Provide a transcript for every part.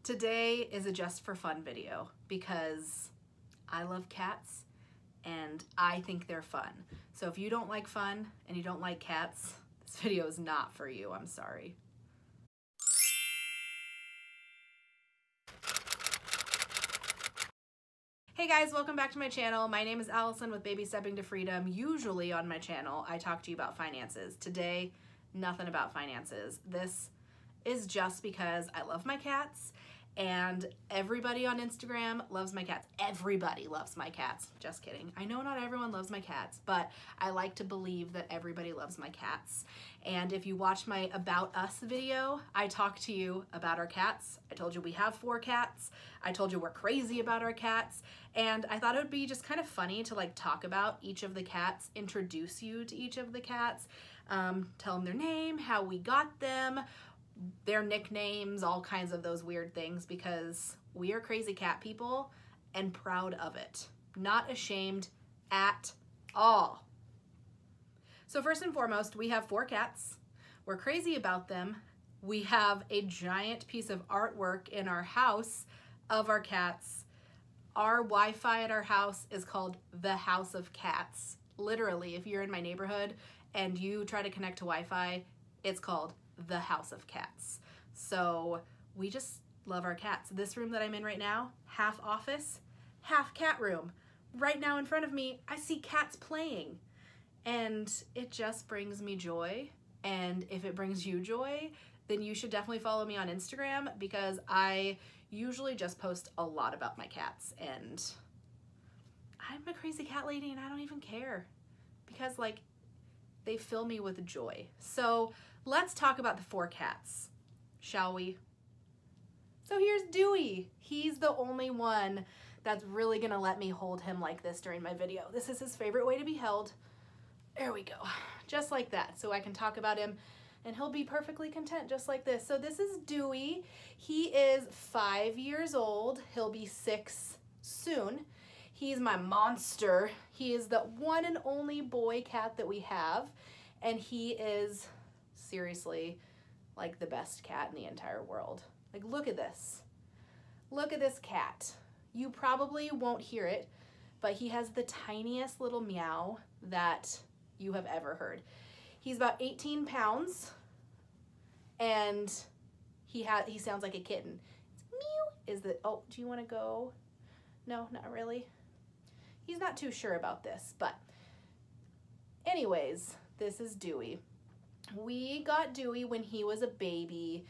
Today is a just for fun video because I love cats and I think they're fun. So if you don't like fun and you don't like cats, this video is not for you, I'm sorry. Hey guys, welcome back to my channel. My name is Allison with Baby Stepping to Freedom. Usually on my channel, I talk to you about finances. Today, nothing about finances. This is just because I love my cats and everybody on Instagram loves my cats. Everybody loves my cats. Just kidding. I know not everyone loves my cats, but I like to believe that everybody loves my cats. And if you watch my About Us video, I talk to you about our cats. I told you we have 4 cats. I told you we're crazy about our cats. And I thought it would be just kind of funny to like talk about each of the cats, introduce you to each of the cats, tell them their name, how we got them, their nicknames, all kinds of those weird things, because we are crazy cat people and proud of it. Not ashamed at all. So first and foremost, we have 4 cats. We're crazy about them. We have a giant piece of artwork in our house of our cats. Our Wi-Fi at our house is called the House of Cats. Literally, if you're in my neighborhood and you try to connect to Wi-Fi, it's called the House of Cats. So we just love our cats. This room that I'm in right now, half office, half cat room. Right now in front of me, I see cats playing and it just brings me joy. And if it brings you joy, then you should definitely follow me on Instagram because I usually just post a lot about my cats and I'm a crazy cat lady and I don't even care because like they fill me with joy. So let's talk about the 4 cats, shall we? So here's Dewey. He's the only one that's really gonna let me hold him like this during my video. This is his favorite way to be held. There we go, just like that. So I can talk about him and he'll be perfectly content just like this. So this is Dewey. He is 5 years old. He'll be 6 soon. He's my monster. He is the one and only boy cat that we have. And he is seriously like the best cat in the entire world. Like, look at this. Look at this cat. You probably won't hear it, but he has the tiniest little meow that you have ever heard. He's about 18 pounds and he sounds like a kitten. Meow is the, oh, do you want to go? No, not really. He's not too sure about this, but anyways, this is Dewey. We got Dewey when he was a baby.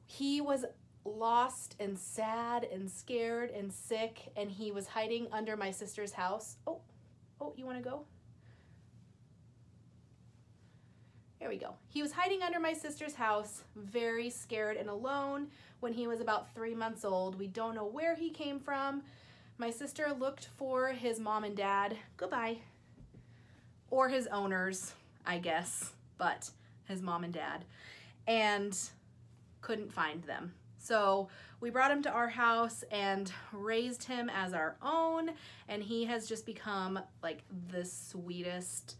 He was lost and sad and scared and sick, and he was hiding under my sister's house. Oh, you want to go? There we go. He was hiding under my sister's house, very scared and alone when he was about 3 months old. We don't know where he came from. My sister looked for his mom and dad, goodbye, or his owners, I guess, but his mom and dad, and couldn't find them. So we brought him to our house and raised him as our own, and he has just become like the sweetest,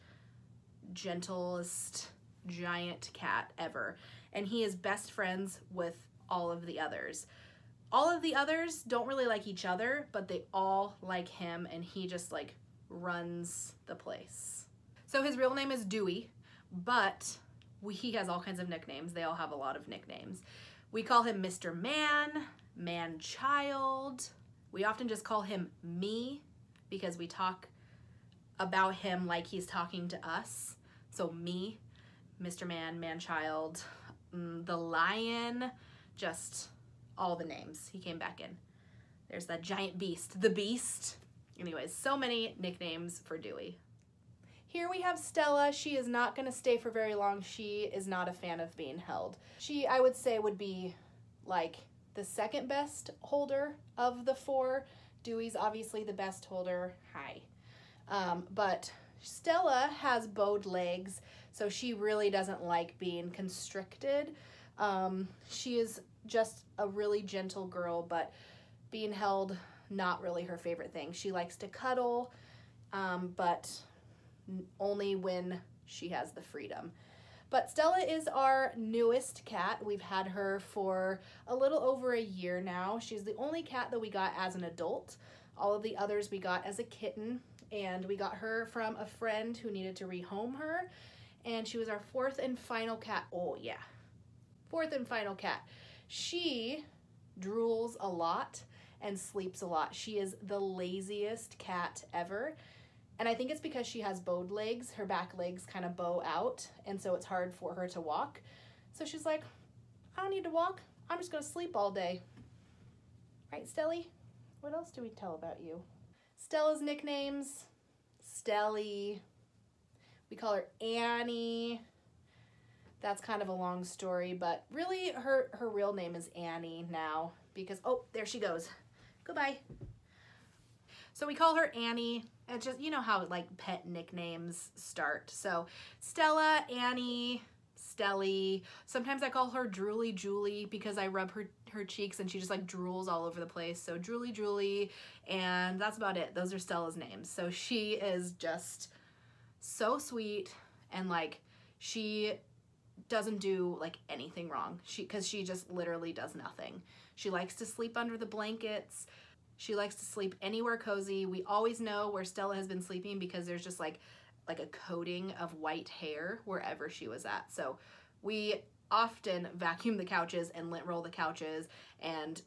gentlest, giant cat ever. And he is best friends with all of the others. All of the others don't really like each other, but they all like him, and he just like runs the place. So his real name is Dewey, but he has all kinds of nicknames. They all have a lot of nicknames. We call him Mr. Man, Man-Child. We often just call him Me because we talk about him like he's talking to us. So Me, Mr. Man, Man-Child, the Lion, just all the names. He came back in. There's that giant beast, the Beast. Anyways, so many nicknames for Dewey. Here we have Stella. She is not going to stay for very long. She is not a fan of being held. She, I would say, would be like the second best holder of the 4. Dewey's obviously the best holder. Hi. But Stella has bowed legs, so she really doesn't like being constricted. She is just a really gentle girl, but being held, not really her favorite thing. She likes to cuddle, but only when she has the freedom. But Stella is our newest cat. We've had her for a little over a year now. She's the only cat that we got as an adult. All of the others we got as a kitten, and we got her from a friend who needed to rehome her, and she was our fourth and final cat. Oh yeah, fourth and final cat. She drools a lot and sleeps a lot. She is the laziest cat ever. And I think it's because she has bowed legs. Her back legs kind of bow out, and so it's hard for her to walk. So she's like, I don't need to walk. I'm just going to sleep all day. Right, Stelly? What else do we tell about you? Stella's nicknames, Stelly. We call her Annie. That's kind of a long story, but really her real name is Annie now because, oh, there she goes. Goodbye. So we call her Annie. It's just, you know how like pet nicknames start. So Stella, Annie, Stelly. Sometimes I call her Drooly Julie because I rub her cheeks and she just like drools all over the place. So Drooly Julie, and that's about it. Those are Stella's names. So she is just so sweet, and like she doesn't do like anything wrong. Because she just literally does nothing. She likes to sleep under the blankets. She likes to sleep anywhere cozy. We always know where Stella has been sleeping because there's just like a coating of white hair wherever she was at. So we often vacuum the couches and lint roll the couches and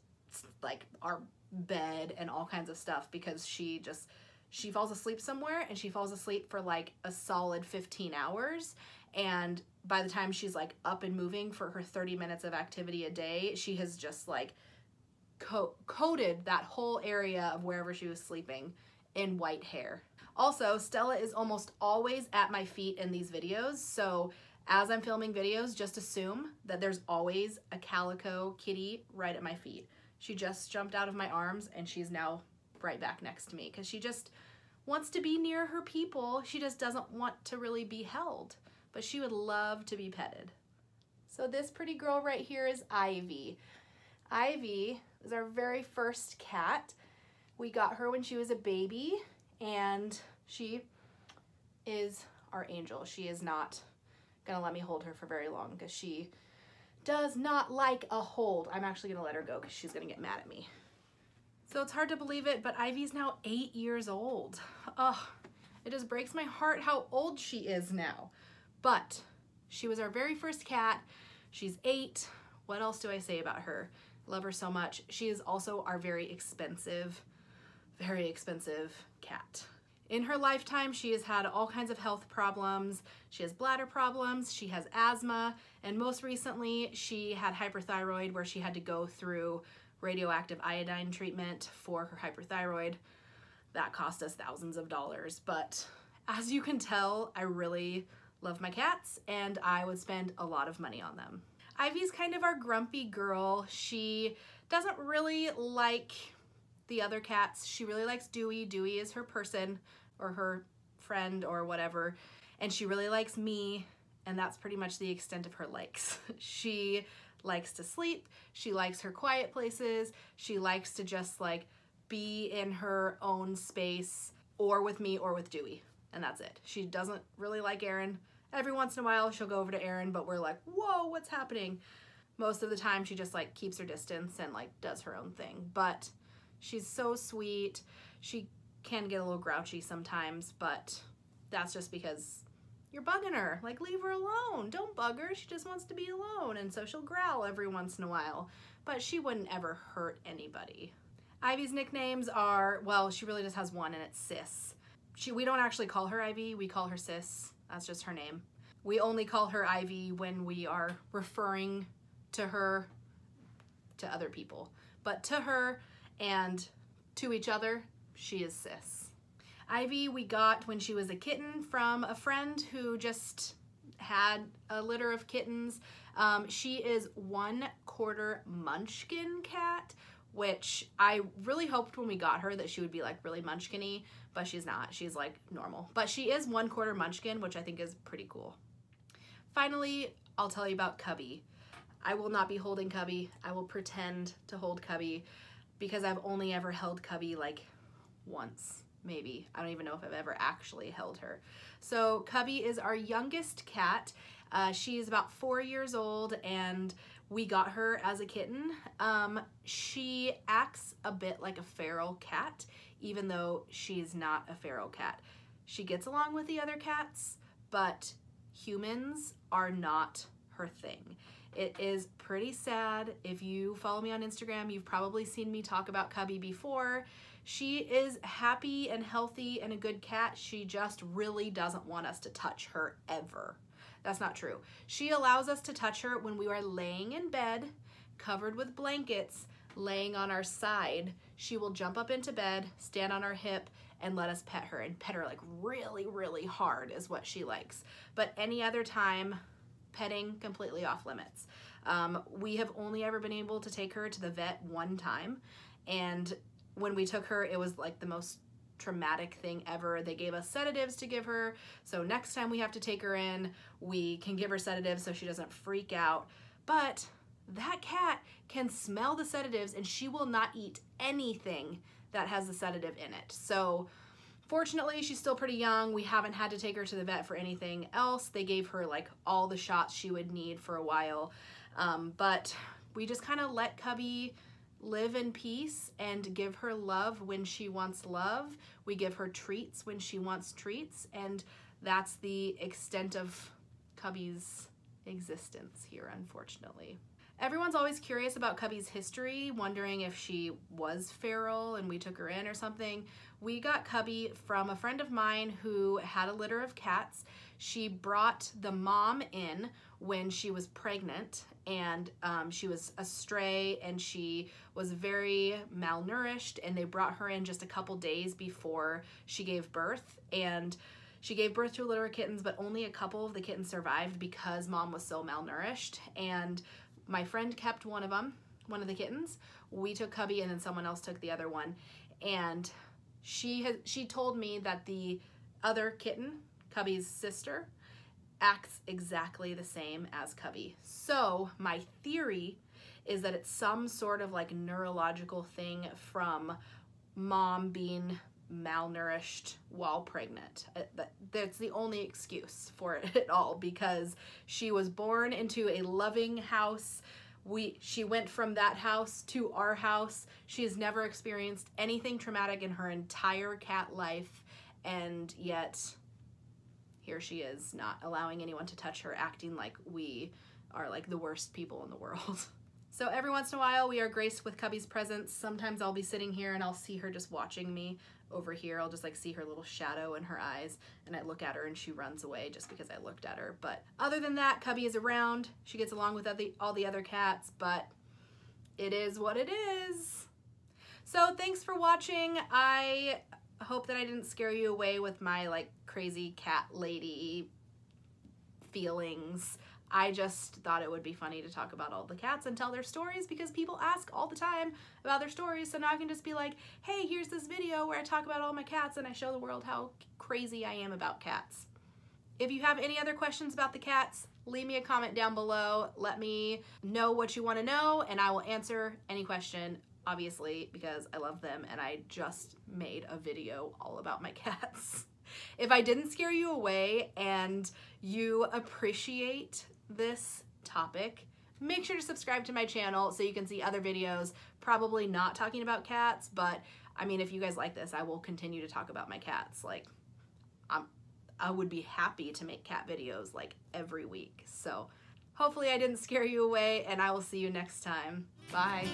like our bed and all kinds of stuff because she falls asleep somewhere, and she falls asleep for like a solid 15 hours. And by the time she's like up and moving for her 30 minutes of activity a day, she has just like coated that whole area of wherever she was sleeping in white hair. Also, Stella is almost always at my feet in these videos, so as I'm filming videos, just assume that there's always a calico kitty right at my feet. She just jumped out of my arms and she's now right back next to me because she just wants to be near her people. She just doesn't want to really be held, but she would love to be petted. So this pretty girl right here is Ivy. Ivy is our very first cat. We got her when she was a baby, and she is our angel. She is not gonna let me hold her for very long because she does not like a hold. I'm actually gonna let her go because she's gonna get mad at me. So it's hard to believe it, but Ivy's now 8 years old. Ugh, it just breaks my heart how old she is now. But she was our very first cat. She's 8. What else do I say about her? Love her so much. She is also our very expensive cat. In her lifetime, she has had all kinds of health problems. She has bladder problems, she has asthma, and most recently she had hyperthyroid where she had to go through radioactive iodine treatment for her hyperthyroid. That cost us thousands of dollars, but as you can tell, I really love my cats and I would spend a lot of money on them. Ivy's kind of our grumpy girl. She doesn't really like the other cats. She really likes Dewey. Dewey is her person or her friend or whatever. And she really likes me, and that's pretty much the extent of her likes. She likes to sleep. She likes her quiet places. She likes to just like be in her own space or with me or with Dewey. And that's it. She doesn't really like Aaron. Every once in a while she'll go over to Aaron, but we're like, whoa, what's happening? Most of the time she just like keeps her distance and like does her own thing. But she's so sweet. She can get a little grouchy sometimes, but that's just because you're bugging her. Like, leave her alone. Don't bug her. She just wants to be alone. And so she'll growl every once in a while, but she wouldn't ever hurt anybody. Ivy's nicknames are, well, she really just has one, and it's Sis. We don't actually call her Ivy. We call her Sis. That's just her name. We only call her Ivy when we are referring to her to other people. But to her and to each other, she is Sis. Ivy we got when she was a kitten from a friend who just had a litter of kittens. She is 1/4 munchkin cat, which I really hoped when we got her that she would be like really munchkin-y, but she's not. She's like normal. But she is 1/4 munchkin, which I think is pretty cool. Finally, I'll tell you about Cubby. I will not be holding Cubby. I will pretend to hold Cubby because I've only ever held Cubby like once, maybe. I don't even know if I've ever actually held her. So Cubby is our youngest cat. She's about 4 years old, and we got her as a kitten. She acts a bit like a feral cat, even though she's not a feral cat. She gets along with the other cats, but humans are not her thing. It is pretty sad. If you follow me on Instagram, you've probably seen me talk about Cubby before. She is happy and healthy and a good cat. She just really doesn't want us to touch her ever. That's not true. She allows us to touch her when we are laying in bed, covered with blankets, laying on our side. She will jump up into bed, stand on our hip, and let us pet her, and pet her like really, really hard is what she likes. But any other time, petting completely off limits. We have only ever been able to take her to the vet one time, and when we took her, it was like the most traumatic thing ever. They gave us sedatives to give her, so next time we have to take her in, we can give her sedatives so she doesn't freak out. But that cat can smell the sedatives, and she will not eat anything that has the sedative in it. So fortunately, she's still pretty young. We haven't had to take her to the vet for anything else. They gave her like all the shots she would need for a while, but we just kind of let Cubby live in peace and give her love when she wants love. We give her treats when she wants treats, and that's the extent of Cubby's existence here, unfortunately. Everyone's always curious about Cubby's history, wondering if she was feral and we took her in or something. We got Cubby from a friend of mine who had a litter of cats. She brought the mom in when she was pregnant, and she was a stray, and she was very malnourished, and they brought her in just a couple days before she gave birth, and she gave birth to a litter of kittens, but only a couple of the kittens survived because mom was so malnourished. And my friend kept one of the kittens. We took Cubby, and then someone else took the other one. And she told me that the other kitten, Cubby's sister, acts exactly the same as Cubby. So my theory is that it's some sort of like neurological thing from mom being malnourished while pregnant. That's the only excuse for it at all, because she was born into a loving house. She went from that house to our house. She has never experienced anything traumatic in her entire cat life, and yet here she is, not allowing anyone to touch her, acting like we are like the worst people in the world. So every once in a while we are graced with Cubby's presence. Sometimes I'll be sitting here and I'll see her just watching me over here. I'll just like see her little shadow in her eyes, and I look at her and she runs away just because I looked at her. But other than that, Cubby is around. She gets along with all the other cats, but it is what it is. So thanks for watching. I hope that I didn't scare you away with my like crazy cat lady feelings. I just thought it would be funny to talk about all the cats and tell their stories, because people ask all the time about their stories. So now I can just be like, hey, here's this video where I talk about all my cats and I show the world how crazy I am about cats. If you have any other questions about the cats, leave me a comment down below. Let me know what you want to know, and I will answer any question, obviously, because I love them and I just made a video all about my cats. If I didn't scare you away and you appreciate this topic, make sure to subscribe to my channel so you can see other videos, probably not talking about cats, but I mean, if you guys like this, I will continue to talk about my cats. like I would be happy to make cat videos like every week. So hopefully I didn't scare you away, and I will see you next time. Bye.